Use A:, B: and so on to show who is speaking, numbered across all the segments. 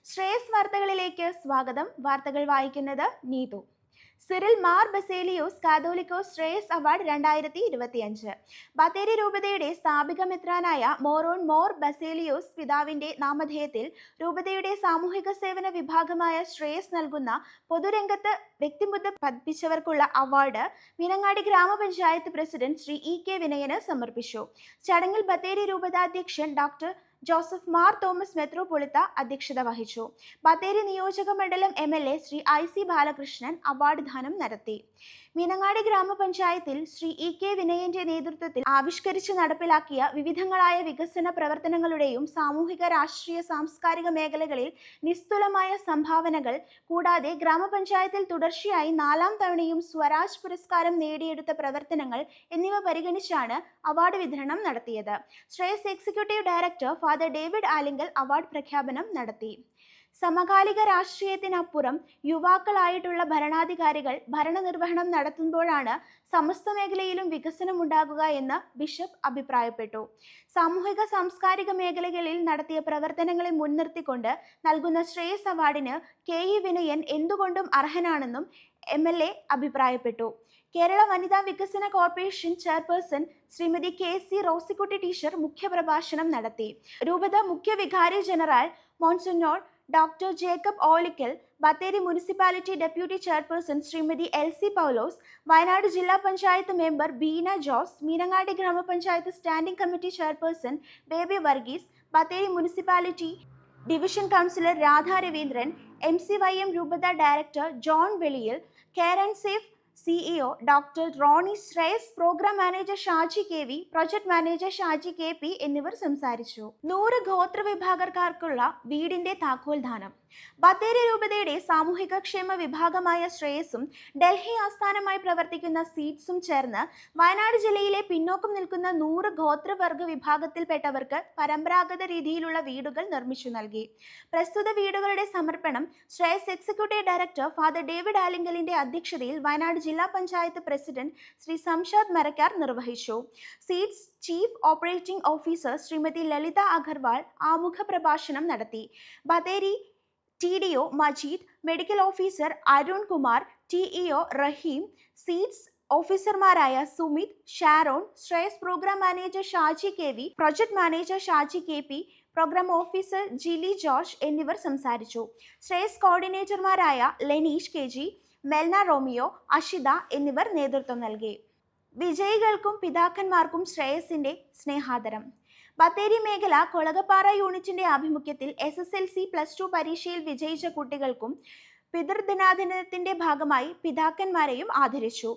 A: ശ്രേയസ് വാർത്തകളിലേക്ക് സ്വാഗതം. വാർത്തകൾ വായിക്കുന്നത് നീതു. സിറിൽ മാർ ബസേലിയോസ് കാതോലിക്കോസ് ശ്രേയസ് അവാർഡ് 2025. ബത്തേരി രൂപതയുടെ സ്ഥാപിക മെത്രാനായ മോറോൺ മോർ ബസേലിയോസ് പിതാവിന്റെ നാമധേയത്തിൽ രൂപതയുടെ സാമൂഹിക സേവന വിഭാഗമായ ശ്രേയസ് നൽകുന്ന പൊതുരംഗത്ത് വ്യക്തിമുദ്ര പതിപ്പിച്ചവർക്കുള്ള അവാർഡ് മീനങ്ങാടി ഗ്രാമപഞ്ചായത്ത് പ്രസിഡന്റ് ശ്രീ E.K. വിനയന് സമർപ്പിച്ചു. ചടങ്ങിൽ ബത്തേരി രൂപതാധ്യക്ഷൻ ഡോക്ടർ ജോസഫ് മാർ തോമസ് മെത്രോപൊളിത്ത അധ്യക്ഷത വഹിച്ചു. ബത്തേരി നിയോജക മണ്ഡലം MLA Shri IC Balakrishnan award ദാനം നടത്തി. മീനങ്ങാടി ഗ്രാമപഞ്ചായത്തിൽ ശ്രീ E.K. വിനയന്റെ നേതൃത്വത്തിൽ ആവിഷ്കരിച്ച് നടപ്പിലാക്കിയ വിവിധങ്ങളായ വികസന പ്രവർത്തനങ്ങളുടെയും സാമൂഹിക രാഷ്ട്രീയ സാംസ്കാരിക മേഖലകളിൽ നിസ്തുലമായ സംഭാവനകൾ കൂടാതെ ഗ്രാമപഞ്ചായത്തിൽ തുടർച്ചയായി 4ാം തവണയും സ്വരാജ് പുരസ്കാരം നേടിയെടുത്ത പ്രവർത്തനങ്ങൾ എന്നിവ പരിഗണിച്ചാണ് അവാർഡ് വിതരണം നടത്തിയത്. Shreyas executive director father David Alinkal award പ്രഖ്യാപനം നടത്തി. സമകാലിക രാഷ്ട്രീയത്തിനപ്പുറം യുവാക്കളായിട്ടുള്ള ഭരണാധികാരികൾ ഭരണനിർവഹണം നടത്തുമ്പോഴാണ് സമസ്ത മേഖലയിലും വികസനം ഉണ്ടാകുക എന്ന് ബിഷപ്പ് അഭിപ്രായപ്പെട്ടു. സാമൂഹിക സാംസ്കാരിക മേഖലകളിൽ നടത്തിയ പ്രവർത്തനങ്ങളെ മുൻനിർത്തിക്കൊണ്ട് നൽകുന്ന ശ്രേയസ് അവാർഡിന് KE വിനയൻ എന്തുകൊണ്ടും അർഹനാണെന്നും MLA അഭിപ്രായപ്പെട്ടു. കേരള വനിതാ വികസന corporation chairperson Shrimati KC Rosikutty teacher മുഖ്യപ്രഭാഷണം നടത്തി. രൂപത മുഖ്യ വികാരി general monsignor doctor Jacob Olickal, Bathery municipality deputy chairperson Shrimati LC Paulose, Wayanad ജില്ലാ panchayat member Beena Jose, Meenangadi grama panchayat standing committee chairperson Baby Varghese, Bathery municipality division councillor Radha Raveendran, MCYM രൂപത director John Veliyil, care and safe CEO doctor Rony, Shreyas programme manager Shaji KV, project manager Shaji KP എന്നിവർ സംസാരിച്ചു. 100 ഗോത്ര വിഭാഗക്കാർക്കുള്ള വീടിന്റെ താക്കോൽദാനം. ബത്തേരി രൂപതയുടെ സാമൂഹിക ക്ഷേമ വിഭാഗമായ ശ്രേയസും ഡൽഹി ആസ്ഥാനമായി പ്രവർത്തിക്കുന്ന സീഡ്സും ചേർന്ന് വയനാട് ജില്ലയിലെ പിന്നോക്കം നിൽക്കുന്ന 100 ഗോത്രവർഗ വിഭാഗത്തിൽപ്പെട്ടവർക്ക് പരമ്പരാഗത രീതിയിലുള്ള വീടുകൾ നിർമ്മിച്ചു നൽകി. പ്രസ്തുത വീടുകളുടെ സമർപ്പണം Shreyas executive director father David ആലിങ്കലിന്റെ അധ്യക്ഷതയിൽ വയനാട് ജില്ലാ പഞ്ചായത്ത് പ്രസിഡന്റ് ശ്രീ സംഷാദ് മരക്കാർ നിർവഹിച്ചു. Seeds chief operating officer Shrimati Lalitha Agarwal ആമുഖ പ്രഭാഷണം നടത്തി. Bathery TDO Majeed, medical officer Arun Kumar, TEO Raheem, seeds ഓഫീസർമാരായ Sumith, Sharon, Shreyas programme manager Shaji KV, project manager Shaji KP, programme officer Jili George എന്നിവർ സംസാരിച്ചു. ശ്രേയസ് കോർഡിനേറ്റർമാരായ ലെനീഷ് KG, മെൽന റോമിയോ, അഷിത എന്നിവർ നേതൃത്വം നൽകി. വിജയികൾക്കും പിതാക്കന്മാർക്കും ശ്രേയസിന്റെ സ്നേഹാദരം. ബത്തേരി മേഖല കൊളകപ്പാറ യൂണിറ്റിന്റെ ആഭിമുഖ്യത്തിൽ SSLC +2 പരീക്ഷയിൽ വിജയിച്ച കുട്ടികൾക്കും പിതൃദിനാദിനത്തിന്റെ ഭാഗമായി പിതാക്കന്മാരെയും ആദരിച്ചു.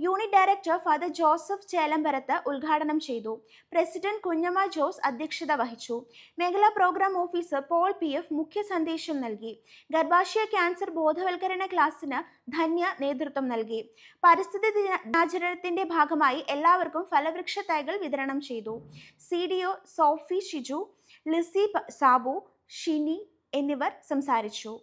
A: യൂണിറ്റ് ഡയറക്ടർ ഫാദർ ജോസഫ് ചേലമ്പരത്ത് ഉദ്ഘാടനം ചെയ്തു. പ്രസിഡന്റ് കുഞ്ഞമ്മ ജോസ് അധ്യക്ഷത വഹിച്ചു. മേഖലാ പ്രോഗ്രാം ഓഫീസർ പോൾ PF മുഖ്യ സന്ദേശം നൽകി. ഗർഭാശയ ക്യാൻസർ ബോധവൽക്കരണ ക്ലാസ്സിന് ധന്യ നേതൃത്വം നൽകി. പരിസ്ഥിതി ദിനാചരണത്തിന്റെ ഭാഗമായി എല്ലാവർക്കും ഫലവൃക്ഷ തൈകൾ വിതരണം ചെയ്തു. CDO സോഫി ഷിജു, ലിസി സാബു, ഷിനി എന്നിവർ സംസാരിച്ചു.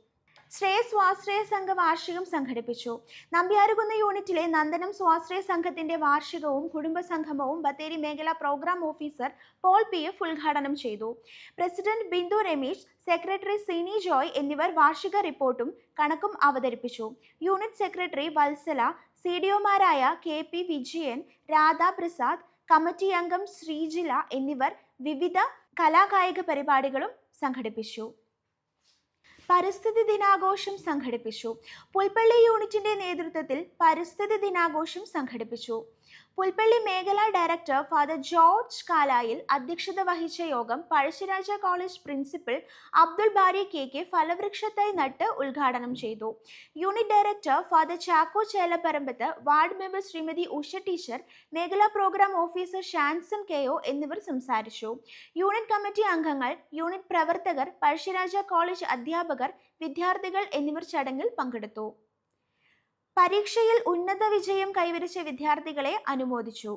A: ശ്രേയസ് സ്വാശ്രയ സംഘ വാർഷികം സംഘടിപ്പിച്ചു. നമ്പ്യാരുകുന്ന് യൂണിറ്റിലെ നന്ദനം സ്വാശ്രയ സംഘത്തിന്റെ വാർഷികവും കുടുംബസംഗമവും ബത്തേരി മേഖലാ പ്രോഗ്രാം ഓഫീസർ പോൾ PF ഉദ്ഘാടനം ചെയ്തു. പ്രസിഡന്റ് ബിന്ദു രമേശ്, സെക്രട്ടറി സിനി ജോയ് എന്നിവർ വാർഷിക റിപ്പോർട്ടും കണക്കും അവതരിപ്പിച്ചു. യൂണിറ്റ് സെക്രട്ടറി വത്സല, CDOമാരായ KP വിജയൻ, രാധാ പ്രസാദ്, കമ്മിറ്റി അംഗം ശ്രീജില എന്നിവർ വിവിധ കലാകായിക പരിപാടികളും സംഘടിപ്പിച്ചു. പരിസ്ഥിതി ദിനാഘോഷം സംഘടിപ്പിച്ചു. പുൽപ്പള്ളി യൂണിറ്റിന്റെ നേതൃത്വത്തിൽ പരിസ്ഥിതി ദിനാഘോഷം സംഘടിപ്പിച്ചു. പുൽപ്പള്ളി മേഖലാ ഡയറക്ടർ ഫാദർ ജോർജ് കാലായിൽ അധ്യക്ഷത വഹിച്ച യോഗം Pazhassiraja college principal Abdul Bari KK ഫലവൃക്ഷത്തൈ നട്ട് ഉദ്ഘാടനം ചെയ്തു. Unit director father Chacko Chelapparambath, ward member Shrimati Usha teacher, മേഖലാ പ്രോഗ്രാം ഓഫീസർ ഷാൻസൺ KO എന്നിവർ സംസാരിച്ചു. യൂണിറ്റ് കമ്മിറ്റി അംഗങ്ങൾ, യൂണിറ്റ് പ്രവർത്തകർ, പഴശ്ശിരാജ കോളേജ് അധ്യാപകർ, വിദ്യാർത്ഥികൾ എന്നിവർ ചടങ്ങിൽ പങ്കെടുത്തു. പരീക്ഷയിൽ ഉന്നത വിജയം കൈവരിച്ച വിദ്യാർത്ഥികളെ അനുമോദിച്ചു.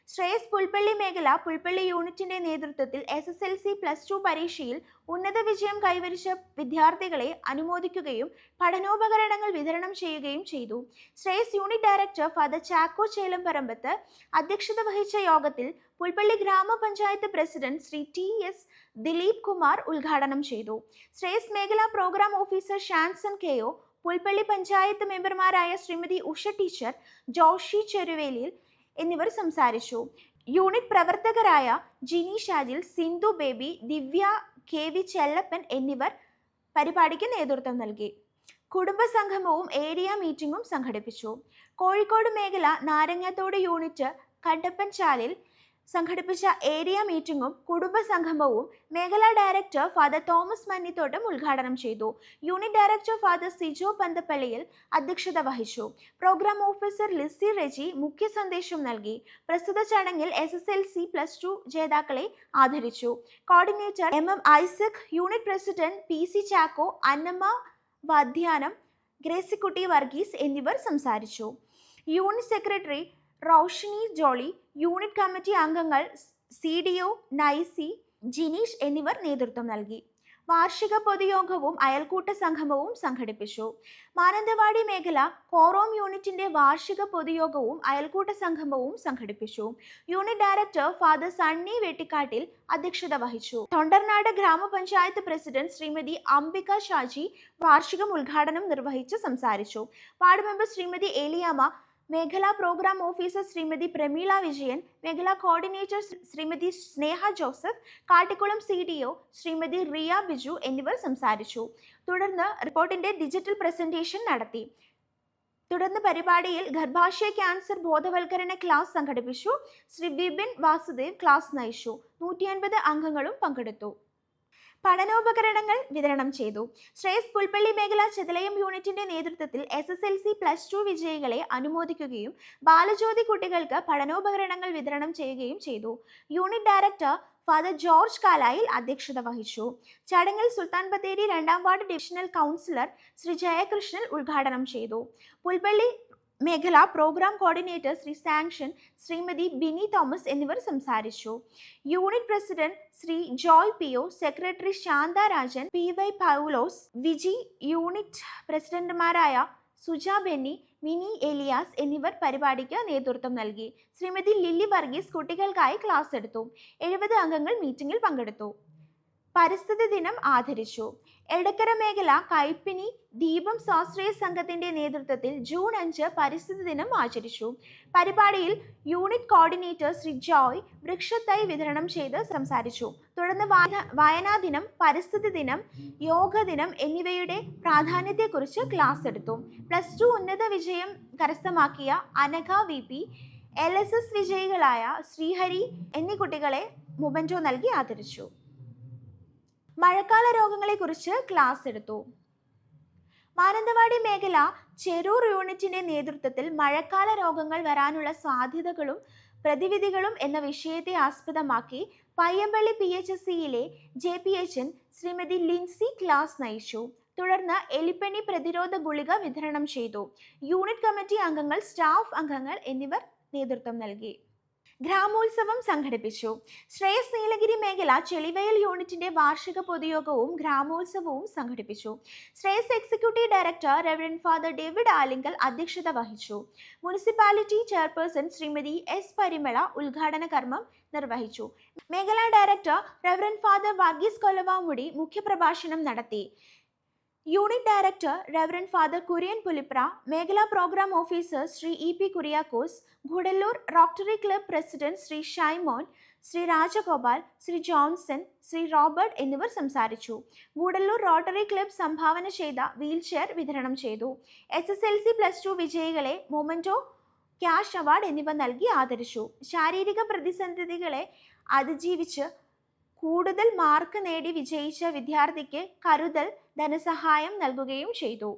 A: ശ്രേയസ് പുൽപ്പള്ളി മേഖല പുൽപ്പള്ളി യൂണിറ്റിന്റെ നേതൃത്വത്തിൽ SSLC +2 പരീക്ഷയിൽ ഉന്നത വിജയം കൈവരിച്ച വിദ്യാർത്ഥികളെ അനുമോദിക്കുകയും പഠനോപകരണങ്ങൾ വിതരണം ചെയ്യുകയും ചെയ്തു. Shreyas unit director father Chacko Chelamparambath അധ്യക്ഷത വഹിച്ച യോഗത്തിൽ പുൽപ്പള്ളി ഗ്രാമപഞ്ചായത്ത് പ്രസിഡന്റ് ശ്രീ TS ദിലീപ് കുമാർ ഉദ്ഘാടനം ചെയ്തു. ശ്രേയസ് മേഖലാ programme officer Shanson K O, Pulpally panchayat മെമ്പർമാരായ ശ്രീമതി ഉഷ ടീച്ചർ, ജോഷി ചെരുവേലിൽ എന്നിവർ സംസാരിച്ചു. യൂണിറ്റ് പ്രവർത്തകരായ ജിനി ഷാജിൽ, സിന്ധു ബേബി, ദിവ്യ, KV ചെല്ലപ്പൻ എന്നിവർ പരിപാടിക്ക് നേതൃത്വം നൽകി. കുടുംബസംഗമവും ഏരിയ മീറ്റിംഗും സംഘടിപ്പിച്ചു. കോഴിക്കോട് മേഖല നാരങ്ങത്തോട് യൂണിറ്റ് കണ്ടപ്പൻചാലിൽ സംഘടിപ്പിച്ച ഏരിയ മീറ്റിംഗും കുടുംബസംഗമവും മേഖലാ ഡയറക്ടർ ഫാദർ തോമസ് മന്നിത്തോട്ടം ഉദ്ഘാടനം ചെയ്തു. യൂണിറ്റ് ഡയറക്ടർ ഫാദർ സിജോ പന്തപ്പള്ളിയിൽ അധ്യക്ഷത വഹിച്ചു. പ്രോഗ്രാം ഓഫീസർ ലിസി റെജി മുഖ്യ സന്ദേശം നൽകി. പ്രസ്തുത ചടങ്ങിൽ SSLC+2 ജേതാക്കളെ ആദരിച്ചു. Coordinator MM Isaac, unit president PC Chacko, Annamma Vadyanam, Gracykutty Varghese എന്നിവർ സംസാരിച്ചു. Unit secretary Roshini Jolly, unit committee അംഗങ്ങൾ CDO നൈസി, ജിനീഷ് എന്നിവർ നേതൃത്വം നൽകി. വാർഷിക പൊതുയോഗവും അയൽക്കൂട്ട സംഗമവും സംഘടിപ്പിച്ചു. മാനന്തവാടി മേഖല കോറോം യൂണിറ്റിന്റെ വാർഷിക പൊതുയോഗവും അയൽക്കൂട്ട സംഗമവും സംഘടിപ്പിച്ചു. യൂണിറ്റ് ഡയറക്ടർ ഫാദർ സണ്ണി വെട്ടിക്കാട്ടിൽ അധ്യക്ഷത വഹിച്ചു. തൊണ്ടർനാട് ഗ്രാമപഞ്ചായത്ത് പ്രസിഡന്റ് ശ്രീമതി അംബിക ഷാജി വാർഷികം ഉദ്ഘാടനം നിർവഹിച്ച് സംസാരിച്ചു. വാർഡ് മെമ്പർ ശ്രീമതി ഏലിയാമ്മ, മേഖലാ പ്രോഗ്രാം ഓഫീസർ ശ്രീമതി പ്രമീള വിജയൻ, മേഖലാ കോർഡിനേറ്റർ ശ്രീമതി സ്നേഹ ജോസഫ്, കാട്ടിക്കുളം CDO ശ്രീമതി റിയ ബിജു എന്നിവർ സംസാരിച്ചു. തുടർന്ന് റിപ്പോർട്ടിന്റെ ഡിജിറ്റൽ പ്രസന്റേഷൻ നടത്തി. തുടർന്ന് പരിപാടിയിൽ ഗർഭാശയ ക്യാൻസർ ബോധവൽക്കരണ ക്ലാസ് സംഘടിപ്പിച്ചു. ശ്രീ വിപിൻ വാസുദേവ് ക്ലാസ് നയിച്ചു. 150 അംഗങ്ങളും പങ്കെടുത്തു. പഠനോപകരണങ്ങൾ വിതരണം ചെയ്തു. ശ്രേയസ് പുൽപ്പള്ളി മേഖല ചെതലയം യൂണിറ്റിന്റെ നേതൃത്വത്തിൽ SSLC+2 വിജയികളെ അനുമോദിക്കുകയും ബാലജ്യോതി കുട്ടികൾക്ക് പഠനോപകരണങ്ങൾ വിതരണം ചെയ്യുകയും ചെയ്തു. Unit director father George Kalayil അധ്യക്ഷത വഹിച്ചു. ചടങ്ങിൽ സുൽത്താൻ ബത്തേരി 2ാം ward divisional councillor Shri Jayakrishnan ഉദ്ഘാടനം ചെയ്തു. പുൽപ്പള്ളി മേഖല പ്രോഗ്രാം കോർഡിനേറ്റർ ശ്രീ സാങ്ഷൻ, ശ്രീമതി ബിനി തോമസ് എന്നിവർ സംസാരിച്ചു. Unit president Shri Joy PO, secretary Shantha Rajan, PY Paulose, Viji, unit പ്രസിഡന്റുമാരായ സുജ ബെന്നി, മിനി എലിയാസ് എന്നിവർ പരിപാടിക്ക് നേതൃത്വം നൽകി. ശ്രീമതി ലില്ലി വർഗീസ് കുട്ടികൾക്കായി ക്ലാസ് എടുത്തു. 70 അംഗങ്ങൾ മീറ്റിംഗിൽ പങ്കെടുത്തു. പരിസ്ഥിതി ദിനം ആദരിച്ചു. എടക്കര മേഖല കൈപ്പിനി ദീപം സ്വാശ്രയ സംഘത്തിന്റെ നേതൃത്വത്തിൽ ജൂൺ 5 പരിസ്ഥിതി ദിനം ആചരിച്ചു. പരിപാടിയിൽ യൂണിറ്റ് കോർഡിനേറ്റർ ശ്രീ ജോയ് വൃക്ഷത്തൈ വിതരണം ചെയ്ത് സംസാരിച്ചു. തുടർന്ന് വായനാ ദിനം, പരിസ്ഥിതി ദിനം, യോഗ ദിനം എന്നിവയുടെ പ്രാധാന്യത്തെക്കുറിച്ച് ക്ലാസ് എടുത്തു. +2 ഉന്നത വിജയം കരസ്ഥമാക്കിയ അനഘ VP, LSS വിജയികളായ ശ്രീഹരി എന്നീ കുട്ടികളെ മൊമെന്റോ നൽകി ആദരിച്ചു. മഴക്കാല രോഗങ്ങളെക്കുറിച്ച് ക്ലാസ് എടുത്തു. മാനന്തവാടി മേഖല ചെരൂർ യൂണിറ്റിന്റെ നേതൃത്വത്തിൽ മഴക്കാല രോഗങ്ങൾ വരാനുള്ള സാധ്യതകളും പ്രതിവിധികളും എന്ന വിഷയത്തെ ആസ്പദമാക്കി പയ്യമ്പള്ളി PHSCയിലെ JPHN ശ്രീമതി ലിൻസി ക്ലാസ് നയിച്ചു. തുടർന്ന് എലിപ്പനി പ്രതിരോധ ഗുളിക വിതരണം ചെയ്തു. യൂണിറ്റ് കമ്മിറ്റി അംഗങ്ങൾ, സ്റ്റാഫ് അംഗങ്ങൾ എന്നിവർ നേതൃത്വം നൽകി. ഗ്രാമോത്സവം സംഘടിപ്പിച്ചു. ശ്രേയസ് നീലഗിരി മേഖല ചെളിവയൽ യൂണിറ്റിന്റെ വാർഷിക പൊതുയോഗവും ഗ്രാമോത്സവവും സംഘടിപ്പിച്ചു. Shreyas executive director reverend father David Alinkal അധ്യക്ഷത വഹിച്ചു. Municipality chairperson Shrimati S Parimala ഉദ്ഘാടന കർമ്മം നിർവഹിച്ചു. മേഖലാ director reverend father Varghese Kollavamudi മുഖ്യപ്രഭാഷണം നടത്തി. Unit director reverend father Kurian Pulipra, മേഖലാ programme officer Shri EP Kuriakose, Gudalur rotary club president Shri Shaimon, Shri Rajagopal, Shri Johnson, Shri Robert എന്നിവർ സംസാരിച്ചു. ഗൂഡല്ലൂർ റോട്ടറി ക്ലബ് സംഭാവന ചെയ്ത വീൽചെയർ വിതരണം ചെയ്തു. SSLC+2 വിജയികളെ മൊമെന്റോ, ക്യാഷ് അവാർഡ് എന്നിവ നൽകി ആദരിച്ചു. ശാരീരിക പ്രതിസന്ധികളെ അതിജീവിച്ച് കൂടുതൽ മാർക്ക് നേടി വിജയിച്ച വിദ്യാർത്ഥിക്ക് കരുതൽ ധനസഹായം നൽകുകയും ചെയ്തു.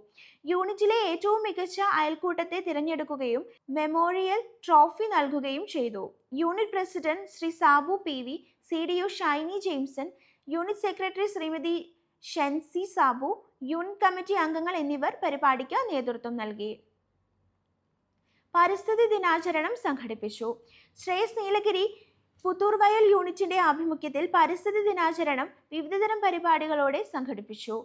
A: യൂണിറ്റിലെ ഏറ്റവും മികച്ച അയൽക്കൂട്ടത്തെ തിരഞ്ഞെടുക്കുകയും മെമ്മോറിയൽ ട്രോഫി നൽകുകയും ചെയ്തു. Unit president Shri Sabu PV, CDO Shiny Jameson, unit secretary Shrimati Shency Sabu, unit committee അംഗങ്ങൾ എന്നിവർ പരിപാടിക്ക് നേതൃത്വം നൽകി. പരിസ്ഥിതി ദിനാചരണം സംഘടിപ്പിച്ചു. ശ്രേയസ് നീലഗിരി പുത്തൂർവയൽ യൂണിറ്റിന്റെ ആഭിമുഖ്യത്തിൽ പരിസ്ഥിതി ദിനാചരണം വിവിധതരം പരിപാടികളോടെ സംഘടിപ്പിച്ചു.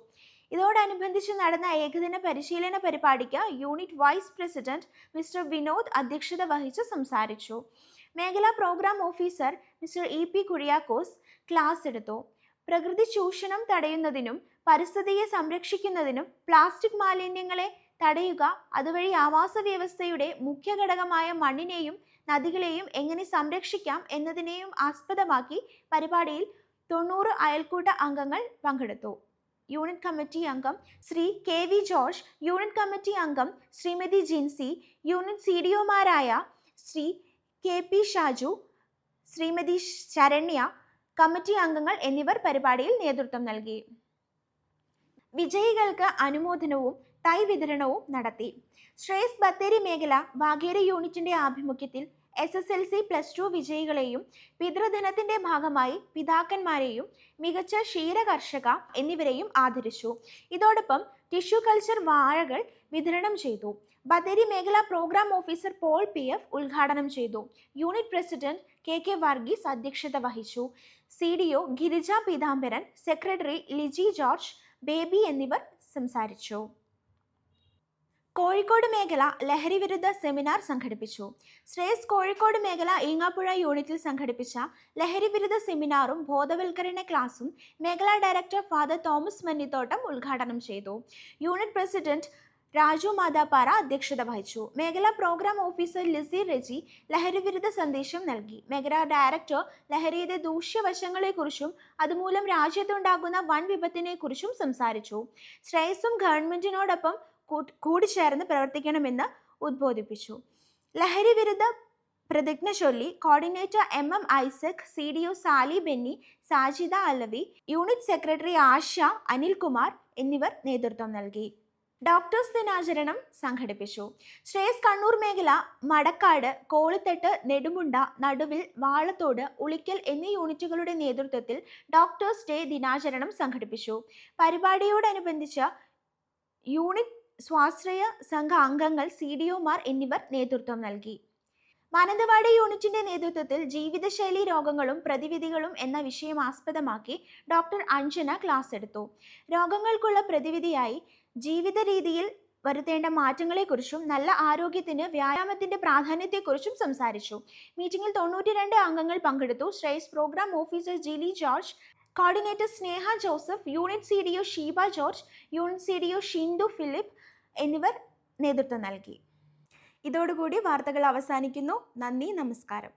A: ഇതോടനുബന്ധിച്ച് നടന്ന ഏകദിന പരിശീലന പരിപാടിക്ക് unit vice president mister Vinod അധ്യക്ഷത വഹിച്ച് സംസാരിച്ചു. മേഖലാ programme officer mister EP Kuriakose class എടുത്തു. പ്രകൃതി ചൂഷണം തടയുന്നതിനും പരിസ്ഥിതിയെ സംരക്ഷിക്കുന്നതിനും പ്ലാസ്റ്റിക് മാലിന്യങ്ങളെ തടയുക, അതുവഴി ആവാസ വ്യവസ്ഥയുടെ മുഖ്യ ഘടകമായ മണ്ണിനെയും നദികളെയും എങ്ങനെ സംരക്ഷിക്കാം എന്നതിനെയും ആസ്പദമാക്കി പരിപാടിയിൽ 90 അയൽക്കൂട്ട അംഗങ്ങൾ പങ്കെടുത്തു. യൂണിറ്റ് കമ്മിറ്റി അംഗം Shri K V George, unit committee അംഗം ശ്രീമതി ജിൻസി, യൂണിറ്റ് സിഡിഒമാരായ Shri K P Shaju, Shrimati Saranya, committee അംഗങ്ങൾ എന്നിവർ പരിപാടിയിൽ നേതൃത്വം നൽകി. വിജയികൾക്ക് അനുമോദനവും തൈ വിതരണവും നടത്തി. ശ്രേയസ് ബത്തേരി മേഖല വാഗേരി യൂണിറ്റിന്റെ ആഭിമുഖ്യത്തിൽ SSLC+2 വിജയികളെയും പിതൃദിനത്തിന്റെ ഭാഗമായി പിതാക്കന്മാരെയും മികച്ച ക്ഷീരകർഷക എന്നിവരെയും ആദരിച്ചു. ഇതോടൊപ്പം ടിഷ്യൂ കൾച്ചർ വാഴകൾ വിതരണം ചെയ്തു. ബത്തേരി മേഖല പ്രോഗ്രാം ഓഫീസർ പോൾ PF ഉദ്ഘാടനം ചെയ്തു. യൂണിറ്റ് പ്രസിഡന്റ് KK വർഗീസ് അധ്യക്ഷത വഹിച്ചു. CDO Girija Peethambaran, secretary Liji George, baby എന്നിവർ സംസാരിച്ചു. കോഴിക്കോട് മേഖല ലഹരി വിരുദ്ധ സെമിനാർ സംഘടിപ്പിച്ചു. ശ്രേയസ് കോഴിക്കോട് മേഖല ഈങ്ങാപ്പുഴ യൂണിറ്റിൽ സംഘടിപ്പിച്ച ലഹരി വിരുദ്ധ സെമിനാറും ബോധവൽക്കരണ ക്ലാസും മേഖലാ ഡയറക്ടർ ഫാദർ തോമസ് മന്നിത്തോട്ടം ഉദ്ഘാടനം ചെയ്തു. യൂണിറ്റ് പ്രസിഡന്റ് രാജു മാതാപ്പാറ അധ്യക്ഷത വഹിച്ചു. മേഖലാ പ്രോഗ്രാം ഓഫീസർ ലിസി റെജി ലഹരി വിരുദ്ധ സന്ദേശം നൽകി. മേഖലാ ഡയറക്ടർ ലഹരിയുടെ ദൂഷ്യവശങ്ങളെക്കുറിച്ചും അതുമൂലം രാജ്യത്തുണ്ടാകുന്ന വൻ വിപത്തിനെക്കുറിച്ചും സംസാരിച്ചു. ശ്രേയസും ഗവൺമെന്റിനോടൊപ്പം കൂടിച്ചേർന്ന് പ്രവർത്തിക്കണമെന്ന് ഉദ്ബോധിപ്പിച്ചു. ലഹരി വിരുദ്ധ പ്രതിജ്ഞ ചൊല്ലി coordinator MM Isaac, CDO Sally Benny, Sajida Alavi, unit secretary Asha, Anilkumar എന്നിവർ നേതൃത്വം നൽകി. ഡോക്ടേഴ്സ് ദിനാചരണം സംഘടിപ്പിച്ചു. ശ്രേയസ് കണ്ണൂർ മേഖല മടക്കാട്, കോളിത്തട്ട്, നെടുമുണ്ട, നടുവിൽ, വാളത്തോട്, ഉളിക്കൽ എന്നീ യൂണിറ്റുകളുടെ നേതൃത്വത്തിൽ ഡോക്ടേഴ്സ് ഡേ ദിനാചരണം സംഘടിപ്പിച്ചു. പരിപാടിയോടനുബന്ധിച്ച് യൂണിറ്റ് സ്വാശ്രയ സംഘ അംഗങ്ങൾ, CDOമാർ എന്നിവർ നേതൃത്വം നൽകി. മാനന്തവാടി യൂണിറ്റിന്റെ നേതൃത്വത്തിൽ ജീവിതശൈലി രോഗങ്ങളും പ്രതിവിധികളും എന്ന വിഷയം ആസ്പദമാക്കി ഡോക്ടർ അഞ്ജന ക്ലാസ് എടുത്തു. രോഗങ്ങൾക്കുള്ള പ്രതിവിധിയായി ജീവിത രീതിയിൽ വരുത്തേണ്ട മാറ്റങ്ങളെക്കുറിച്ചും നല്ല ആരോഗ്യത്തിന് വ്യായാമത്തിന്റെ പ്രാധാന്യത്തെക്കുറിച്ചും സംസാരിച്ചു. മീറ്റിംഗിൽ 92 അംഗങ്ങൾ പങ്കെടുത്തു. Shreyas programme officer Jili George, coordinator Sneha Joseph, unit CDO Sheeba George, unit CDO Shindu Philip എന്നിവർ നേതൃത്വം നൽകി. ഇതോടുകൂടി വാർത്തകൾ അവസാനിക്കുന്നു. നന്ദി, നമസ്കാരം.